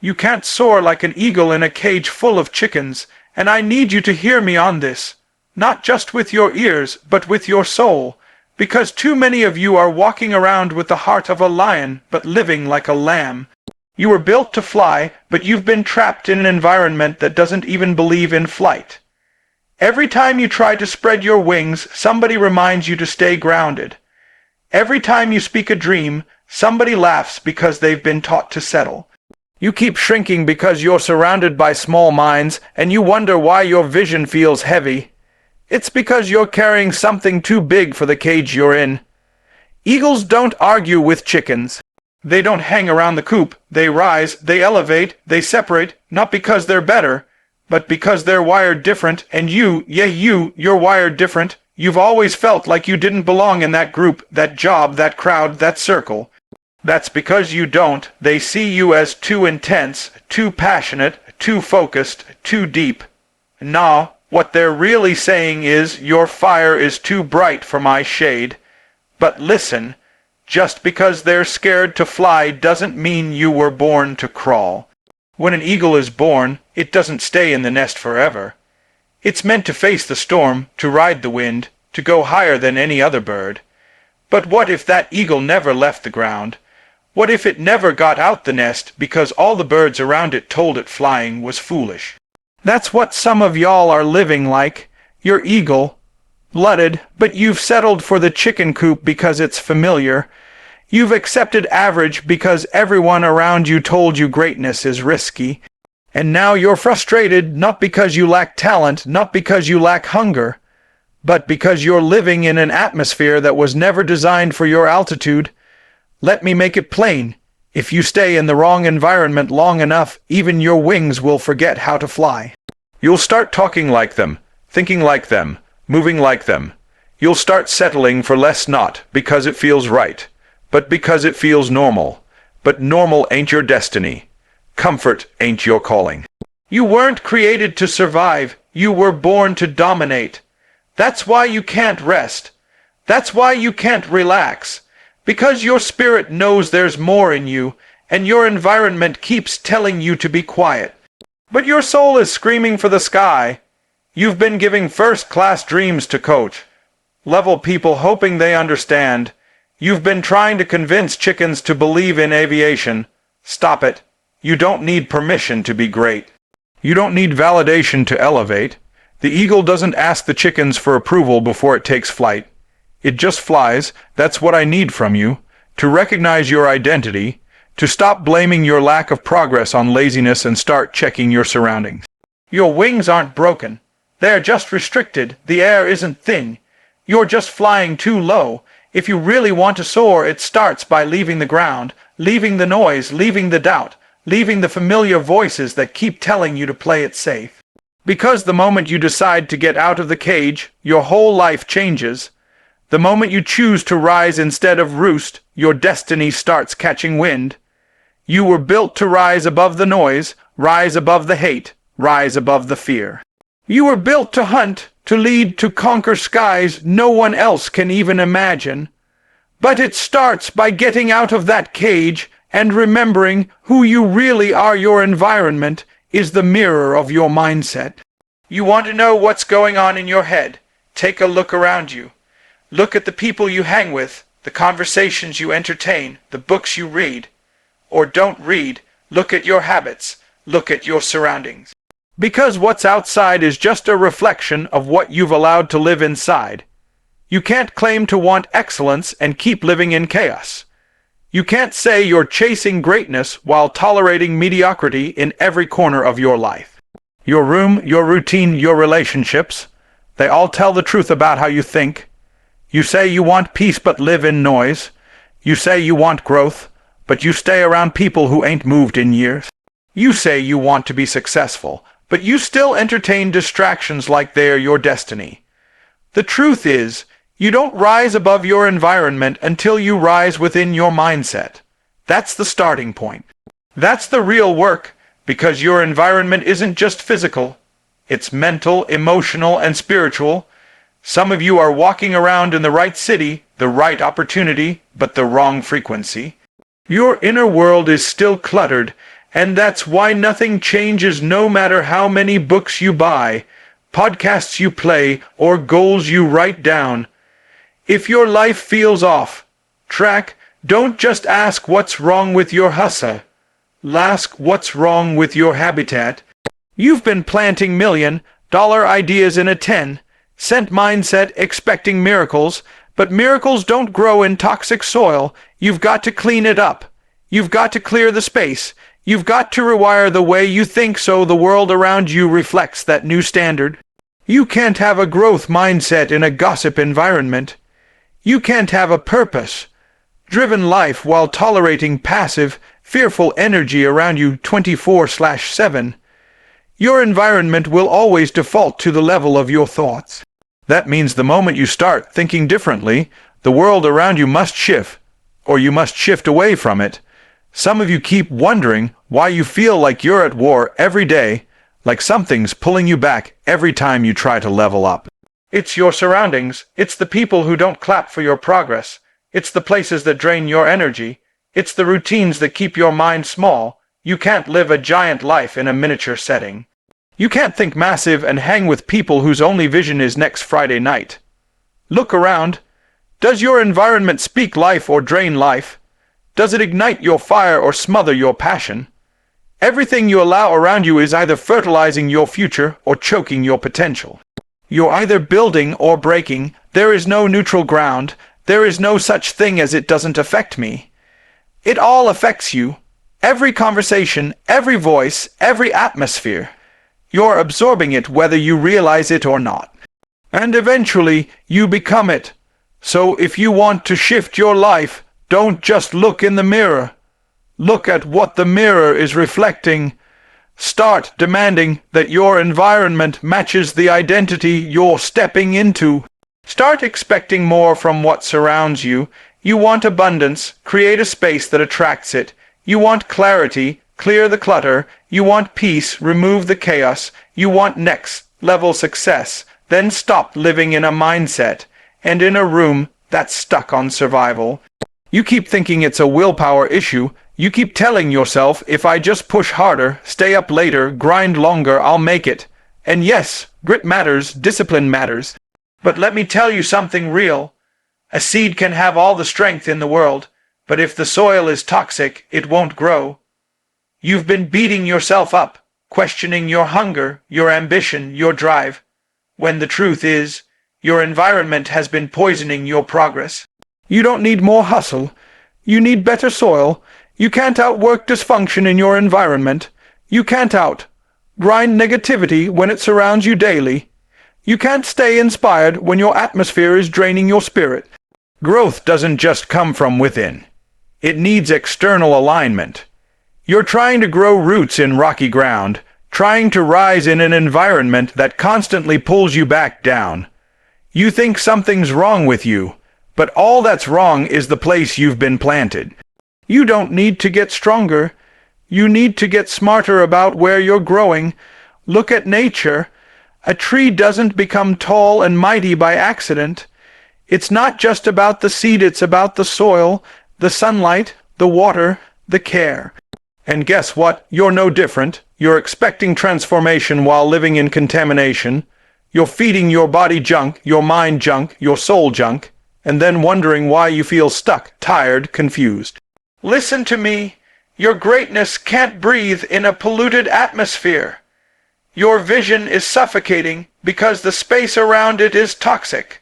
You can't soar like an eagle in a cage full of chickens, and I need you to hear me on this. Not just with your ears, but with your soul, because too many of you are walking around with the heart of a lion, but living like a lamb. You were built to fly, but you've been trapped in an environment that doesn't even believe in flight. Every time you try to spread your wings, somebody reminds you to stay grounded. Every time you speak a dream, somebody laughs because they've been taught to settle. You keep shrinking because you're surrounded by small minds, and you wonder why your vision feels heavy. It's because you're carrying something too big for the cage you're in. Eagles don't argue with chickens. They don't hang around the coop. They rise, they elevate, they separate, not because they're better, but because they're wired different, and you're wired different. You've always felt like you didn't belong in that group, that job, that crowd, that circle. That's because you don't. They see you as too intense, too passionate, too focused, too deep. Nah, what they're really saying is, your fire is too bright for my shade. But listen, just because they're scared to fly doesn't mean you were born to crawl. When an eagle is born, it doesn't stay in the nest forever. It's meant to face the storm, to ride the wind, to go higher than any other bird. But what if that eagle never left the ground? What if it never got out the nest because all the birds around it told it flying was foolish? That's what some of y'all are living like. You're eagle-blooded, but you've settled for the chicken coop because it's familiar. You've accepted average because everyone around you told you greatness is risky. And now you're frustrated, not because you lack talent, not because you lack hunger, but because you're living in an atmosphere that was never designed for your altitude. Let me make it plain. If you stay in the wrong environment long enough, even your wings will forget how to fly. You'll start talking like them, thinking like them, moving like them. You'll start settling for less, not because it feels right, but because it feels normal. But normal ain't your destiny. Comfort ain't your calling. You weren't created to survive. You were born to dominate. That's why you can't rest. That's why you can't relax. Because your spirit knows there's more in you, and your environment keeps telling you to be quiet. But your soul is screaming for the sky. You've been giving first-class dreams to coach. Level people hoping they understand. You've been trying to convince chickens to believe in aviation. Stop it. You don't need permission to be great. You don't need validation to elevate. The eagle doesn't ask the chickens for approval before it takes flight. It just flies. That's what I need from you. To recognize your identity, to stop blaming your lack of progress on laziness and start checking your surroundings. Your wings aren't broken. They're just restricted. The air isn't thin. You're just flying too low. If you really want to soar, it starts by leaving the ground, leaving the noise, leaving the doubt, leaving the familiar voices that keep telling you to play it safe. Because the moment you decide to get out of the cage, your whole life changes. The moment you choose to rise instead of roost, your destiny starts catching wind. You were built to rise above the noise, rise above the hate, rise above the fear. You were built to hunt, to lead, to conquer skies no one else can even imagine. But it starts by getting out of that cage and remembering who you really are. Your environment is the mirror of your mindset. You want to know what's going on in your head? Take a look around you. Look at the people you hang with, the conversations you entertain, the books you read. Or don't read. Look at your habits. Look at your surroundings. Because what's outside is just a reflection of what you've allowed to live inside. You can't claim to want excellence and keep living in chaos. You can't say you're chasing greatness while tolerating mediocrity in every corner of your life. Your room, your routine, your relationships, they all tell the truth about how you think. You say you want peace but live in noise. You say you want growth, but you stay around people who ain't moved in years. You say you want to be successful, but you still entertain distractions like they're your destiny. The truth is, you don't rise above your environment until you rise within your mindset. That's the starting point. That's the real work, because your environment isn't just physical. It's mental, emotional, and spiritual. Some of you are walking around in the right city, the right opportunity, but the wrong frequency. Your inner world is still cluttered, And that's why nothing changes no matter how many books you buy, podcasts you play, or goals you write down. If your life feels off track, don't just ask what's wrong with your hustle. Ask what's wrong with your habitat. You've been planting $1,000,000 ideas in a 10-cent mindset expecting miracles, but miracles don't grow in toxic soil. You've got to clean it up. You've got to clear the space. You've got to rewire the way you think so the world around you reflects that new standard. You can't have a growth mindset in a gossip environment. You can't have a purpose-driven life while tolerating passive, fearful energy around you 24/7. Your environment will always default to the level of your thoughts. That means the moment you start thinking differently, the world around you must shift, or you must shift away from it. Some of you keep wondering why you feel like you're at war every day, like something's pulling you back every time you try to level up. It's your surroundings. It's the people who don't clap for your progress. It's the places that drain your energy. It's the routines that keep your mind small. You can't live a giant life in a miniature setting. You can't think massive and hang with people whose only vision is next Friday night. Look around. Does your environment speak life or drain life? Does it ignite your fire or smother your passion? Everything you allow around you is either fertilizing your future or choking your potential. You're either building or breaking. There is no neutral ground. There is no such thing as it doesn't affect me. It all affects you. Every conversation, every voice, every atmosphere. You're absorbing it whether you realize it or not. And eventually, you become it. So if you want to shift your life, don't just look in the mirror. Look at what the mirror is reflecting. Start demanding that your environment matches the identity you're stepping into. Start expecting more from what surrounds you. You want abundance, create a space that attracts it. You want clarity, clear the clutter. You want peace, remove the chaos. You want next level success. Then stop living in a mindset and in a room that's stuck on survival. You keep thinking it's a willpower issue. You keep telling yourself, if I just push harder, stay up later, grind longer, I'll make it. And yes, grit matters, discipline matters. But let me tell you something real. A seed can have all the strength in the world, but if the soil is toxic, it won't grow. You've been beating yourself up, questioning your hunger, your ambition, your drive, when the truth is, your environment has been poisoning your progress. You don't need more hustle. You need better soil. You can't outwork dysfunction in your environment. You can't grind negativity when it surrounds you daily. You can't stay inspired when your atmosphere is draining your spirit. Growth doesn't just come from within. It needs external alignment. You're trying to grow roots in rocky ground, trying to rise in an environment that constantly pulls you back down. You think something's wrong with you, but all that's wrong is the place you've been planted. You don't need to get stronger. You need to get smarter about where you're growing. Look at nature. A tree doesn't become tall and mighty by accident. It's not just about the seed, it's about the soil, the sunlight, the water, the care. And guess what? You're no different. You're expecting transformation while living in contamination. You're feeding your body junk, your mind junk, your soul junk, and then wondering why you feel stuck, tired, confused. Listen to me. Your greatness can't breathe in a polluted atmosphere. Your vision is suffocating because the space around it is toxic.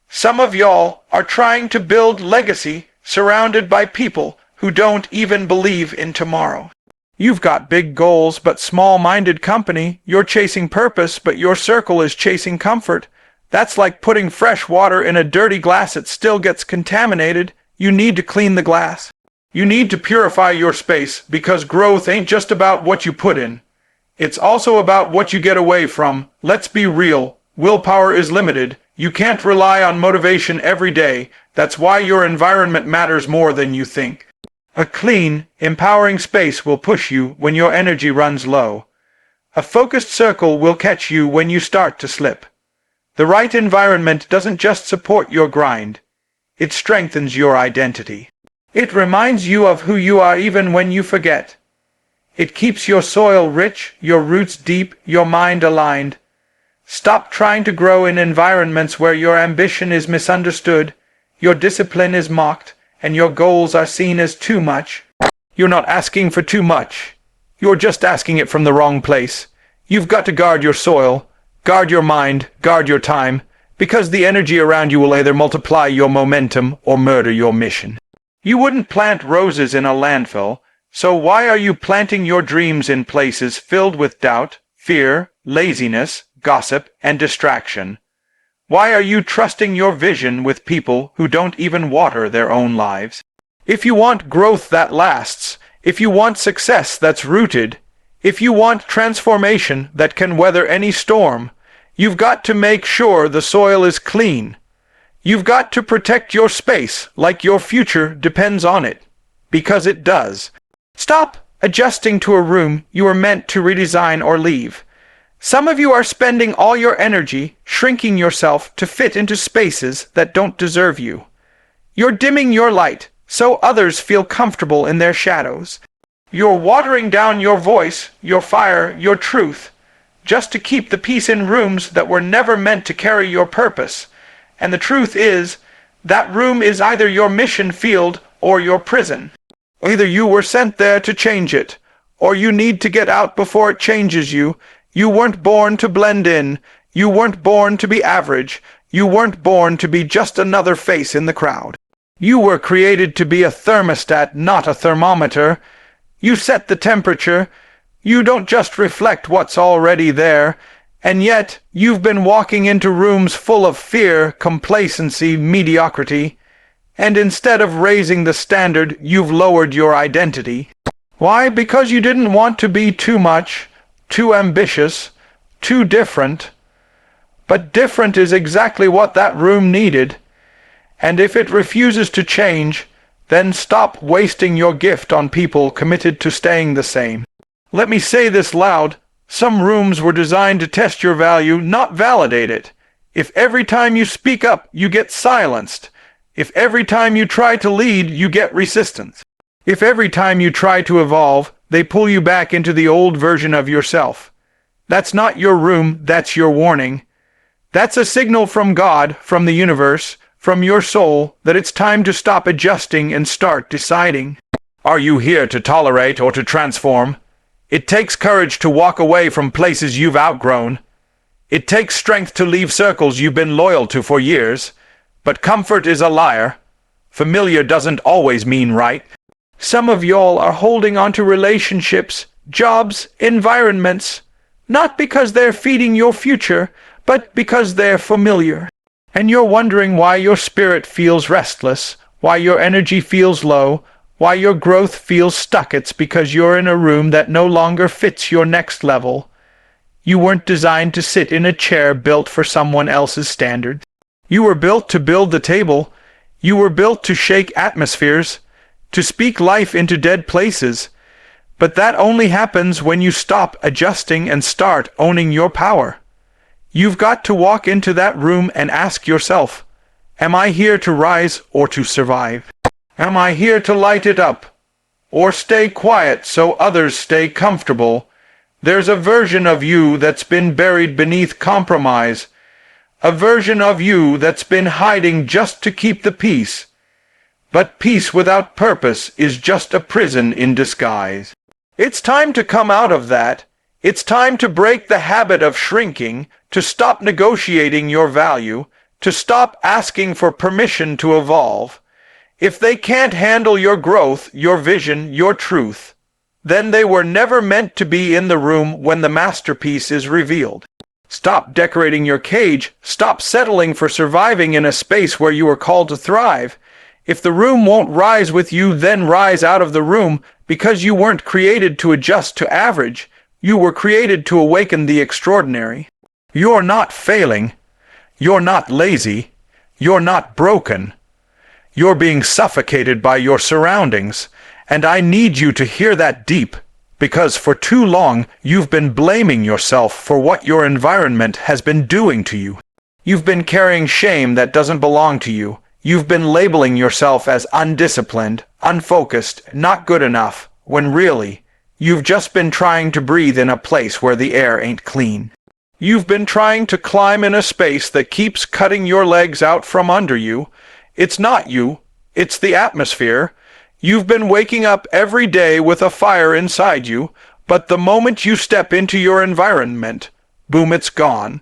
Some of y'all are trying to build legacy surrounded by people who don't even believe in tomorrow. You've got big goals but small-minded company. You're chasing purpose but your circle is chasing comfort. That's like putting fresh water in a dirty glass. It still gets contaminated. You need to clean the glass. You need to purify your space because growth ain't just about what you put in. It's also about what you get away from. Let's be real. Willpower is limited. You can't rely on motivation every day. That's why your environment matters more than you think. A clean, empowering space will push you when your energy runs low. A focused circle will catch you when you start to slip. The right environment doesn't just support your grind. It strengthens your identity. It reminds you of who you are even when you forget. It keeps your soil rich, your roots deep, your mind aligned. Stop trying to grow in environments where your ambition is misunderstood, your discipline is mocked, and your goals are seen as too much. You're not asking for too much. You're just asking it from the wrong place. You've got to guard your soil, guard your mind, guard your time, because the energy around you will either multiply your momentum or murder your mission. You wouldn't plant roses in a landfill, so why are you planting your dreams in places filled with doubt, fear, laziness, gossip, and distraction? Why are you trusting your vision with people who don't even water their own lives? If you want growth that lasts, if you want success that's rooted, if you want transformation that can weather any storm, you've got to make sure the soil is clean. You've got to protect your space like your future depends on it, because it does. Stop adjusting to a room you were meant to redesign or leave. Some of you are spending all your energy shrinking yourself to fit into spaces that don't deserve you. You're dimming your light so others feel comfortable in their shadows. You're watering down your voice, your fire, your truth, just to keep the peace in rooms that were never meant to carry your purpose. And the truth is, that room is either your mission field or your prison. Either you were sent there to change it, or you need to get out before it changes you. You weren't born to blend in. You weren't born to be average. You weren't born to be just another face in the crowd. You were created to be a thermostat, not a thermometer. You set the temperature. You don't just reflect what's already there. And yet, you've been walking into rooms full of fear, complacency, mediocrity. And instead of raising the standard, you've lowered your identity. Why? Because you didn't want to be too much, too ambitious, too different. But different is exactly what that room needed. And if it refuses to change, then stop wasting your gift on people committed to staying the same. Let me say this loud. Some rooms were designed to test your value, not validate it. If every time you speak up, you get silenced. If every time you try to lead, you get resistance. If every time you try to evolve, they pull you back into the old version of yourself. That's not your room, that's your warning. That's a signal from God, from the universe, from your soul, that it's time to stop adjusting and start deciding. Are you here to tolerate or to transform? It takes courage to walk away from places you've outgrown. It takes strength to leave circles you've been loyal to for years. But comfort is a liar. Familiar doesn't always mean right. Some of y'all are holding on to relationships, jobs, environments, not because they're feeding your future, but because they're familiar. And you're wondering why your spirit feels restless, why your energy feels low, why your growth feels stuck. It's because you're in a room that no longer fits your next level. You weren't designed to sit in a chair built for someone else's standards. You were built to build the table. You were built to shake atmospheres, to speak life into dead places. But that only happens when you stop adjusting and start owning your power. You've got to walk into that room and ask yourself, am I here to rise or to survive? Am I here to light it up or stay quiet so others stay comfortable? There's a version of you that's been buried beneath compromise, a version of you that's been hiding just to keep the peace. But peace without purpose is just a prison in disguise. It's time to come out of that. It's time to break the habit of shrinking, to stop negotiating your value, to stop asking for permission to evolve. If they can't handle your growth, your vision, your truth, then they were never meant to be in the room when the masterpiece is revealed. Stop decorating your cage. Stop settling for surviving in a space where you are called to thrive. If the room won't rise with you, then rise out of the room, because you weren't created to adjust to average. You were created to awaken the extraordinary. You're not failing. You're not lazy. You're not broken. You're being suffocated by your surroundings, and I need you to hear that deep, because for too long you've been blaming yourself for what your environment has been doing to you. You've been carrying shame that doesn't belong to you. You've been labeling yourself as undisciplined, unfocused, not good enough, when really, You've just been trying to breathe in a place where the air ain't clean. You've been trying to climb in a space that keeps cutting your legs out from under you. It's not you, it's the atmosphere. You've been waking up every day with a fire inside you, but the moment you step into your environment, boom, it's gone.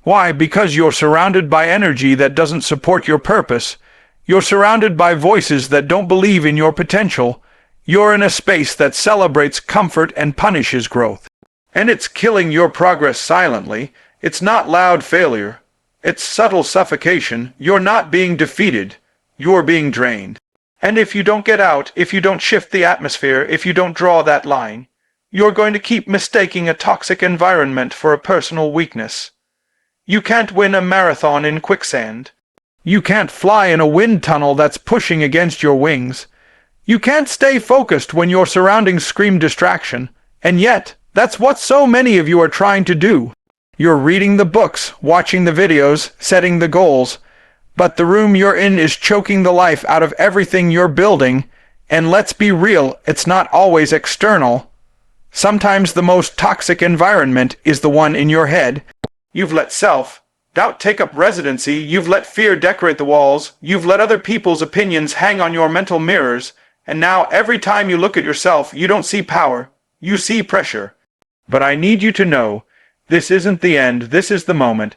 Why? Because you're surrounded by energy that doesn't support your purpose. You're surrounded by voices that don't believe in your potential. You're in a space that celebrates comfort and punishes growth. And it's killing your progress silently. It's not loud failure. It's subtle suffocation. You're not being defeated. You're being drained. And if you don't get out, if you don't shift the atmosphere, if you don't draw that line, you're going to keep mistaking a toxic environment for a personal weakness. You can't win a marathon in quicksand. You can't fly in a wind tunnel that's pushing against your wings. You can't stay focused when your surroundings scream distraction. And yet, that's what so many of you are trying to do. You're reading the books, watching the videos, setting the goals, but the room you're in is choking the life out of everything you're building, and let's be real, it's not always external. Sometimes the most toxic environment is the one in your head. You've let self-doubt take up residency, you've let fear decorate the walls, you've let other people's opinions hang on your mental mirrors, and now every time you look at yourself, you don't see power, you see pressure. But I need you to know, this isn't the end, this is the moment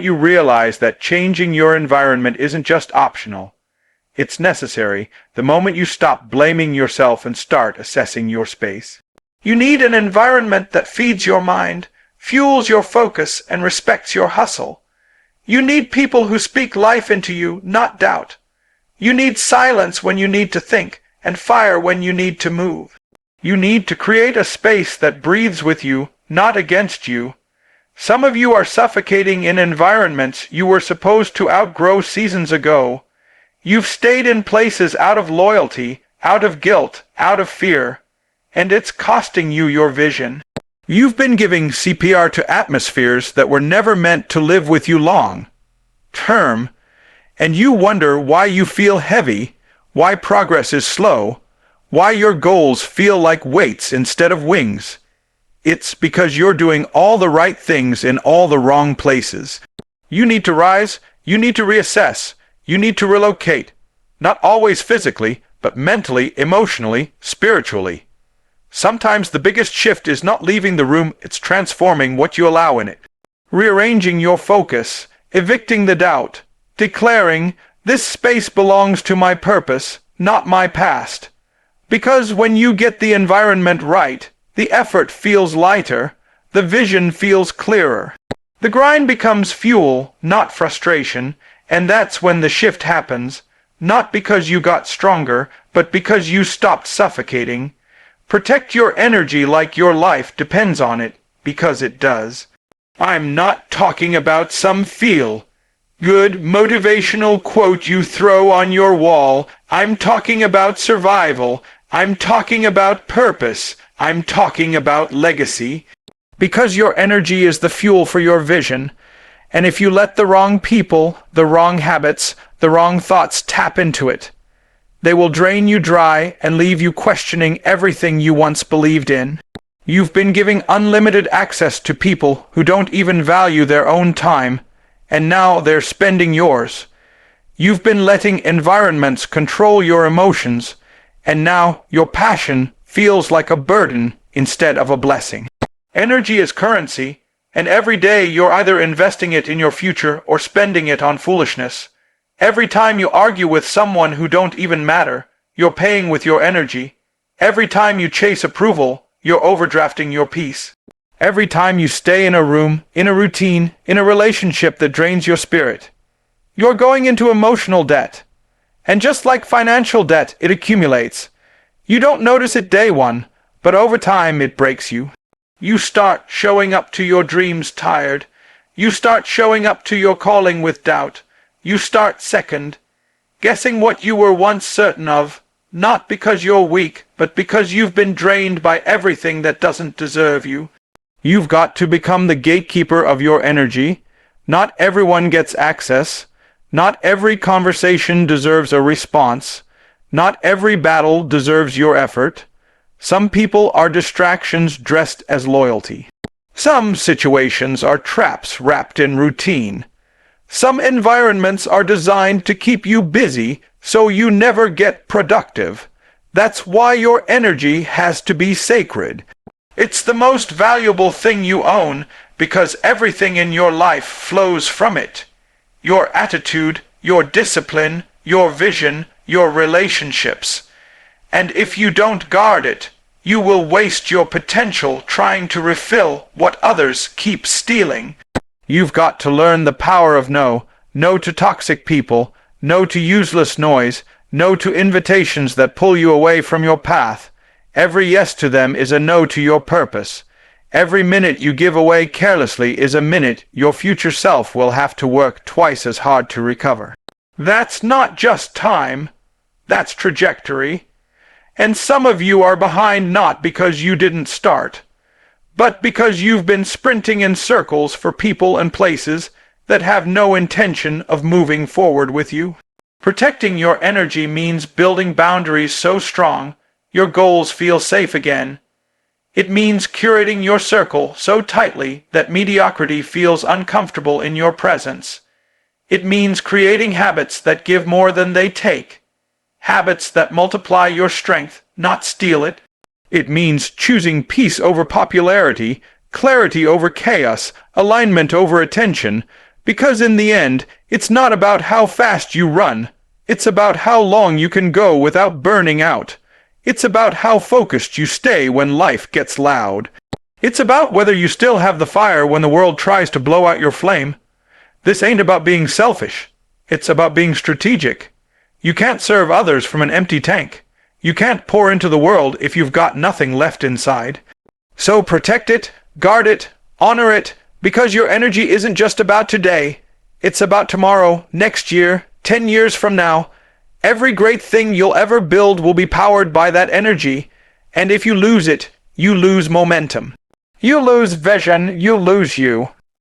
you realize that changing your environment isn't just optional. It's necessary, the moment you stop blaming yourself and start assessing your space. You need an environment that feeds your mind, fuels your focus, and respects your hustle. You need people who speak life into you, not doubt. You need silence when you need to think, and fire when you need to move. You need to create a space that breathes with you, not against you. Some of you are suffocating in environments you were supposed to outgrow seasons ago. You've stayed in places out of loyalty, out of guilt, out of fear, and it's costing you your vision. You've been giving CPR to atmospheres that were never meant to live with you long term, and you wonder why you feel heavy, why progress is slow, why your goals feel like weights instead of wings. It's because you're doing all the right things in all the wrong places. You need to rise, you need to reassess, you need to relocate, not always physically, but mentally, emotionally, spiritually. Sometimes the biggest shift is not leaving the room, it's transforming what you allow in it. Rearranging your focus, evicting the doubt, declaring, this space belongs to my purpose, not my past. Because when you get the environment right, the effort feels lighter, the vision feels clearer. The grind becomes fuel, not frustration, and that's when the shift happens, not because you got stronger, but because you stopped suffocating. Protect your energy like your life depends on it, because it does. I'm not talking about some feel-good motivational quote you throw on your wall. I'm talking about survival. I'm talking about purpose. I'm talking about legacy. Because your energy is the fuel for your vision, and if you let the wrong people, the wrong habits, the wrong thoughts tap into it, they will drain you dry and leave you questioning everything you once believed in. You've been giving unlimited access to people who don't even value their own time, and now they're spending yours. You've been letting environments control your emotions, and now your passion feels like a burden instead of a blessing. Energy is currency, and every day you're either investing it in your future or spending it on foolishness. Every time you argue with someone who don't even matter, you're paying with your energy. Every time you chase approval, you're overdrafting your peace. Every time you stay in a room, in a routine, in a relationship that drains your spirit, you're going into emotional debt. And just like financial debt, it accumulates. You don't notice it day one, but over time it breaks you. You start showing up to your dreams tired. You start showing up to your calling with doubt. You start second, guessing what you were once certain of, not because you're weak, but because you've been drained by everything that doesn't deserve you. You've got to become the gatekeeper of your energy. Not everyone gets access. Not every conversation deserves a response. Not every battle deserves your effort. Some people are distractions dressed as loyalty. Some situations are traps wrapped in routine. Some environments are designed to keep you busy so you never get productive. That's why your energy has to be sacred. It's the most valuable thing you own because everything in your life flows from it. Your attitude, your discipline, your vision, your relationships. And if you don't guard it, you will waste your potential trying to refill what others keep stealing. You've got to learn the power of no. No to toxic people, no to useless noise, no to invitations that pull you away from your path. Every yes to them is a no to your purpose. Every minute you give away carelessly is a minute your future self will have to work twice as hard to recover. That's not just time, that's trajectory. And some of you are behind not because you didn't start, but because you've been sprinting in circles for people and places that have no intention of moving forward with you. Protecting your energy means building boundaries so strong your goals feel safe again. It means curating your circle so tightly that mediocrity feels uncomfortable in your presence. It means creating habits that give more than they take. Habits that multiply your strength, not steal it. It means choosing peace over popularity, clarity over chaos, alignment over attention, because in the end, it's not about how fast you run. It's about how long you can go without burning out. It's about how focused you stay when life gets loud. It's about whether you still have the fire when the world tries to blow out your flame. This ain't about being selfish. It's about being strategic. You can't serve others from an empty tank. You can't pour into the world if you've got nothing left inside. So protect it, guard it, honor it, because your energy isn't just about today. It's about tomorrow, next year, 10 years from now. Every great thing you'll ever build will be powered by that energy, and if you lose it, you lose momentum. You lose vision, you lose you.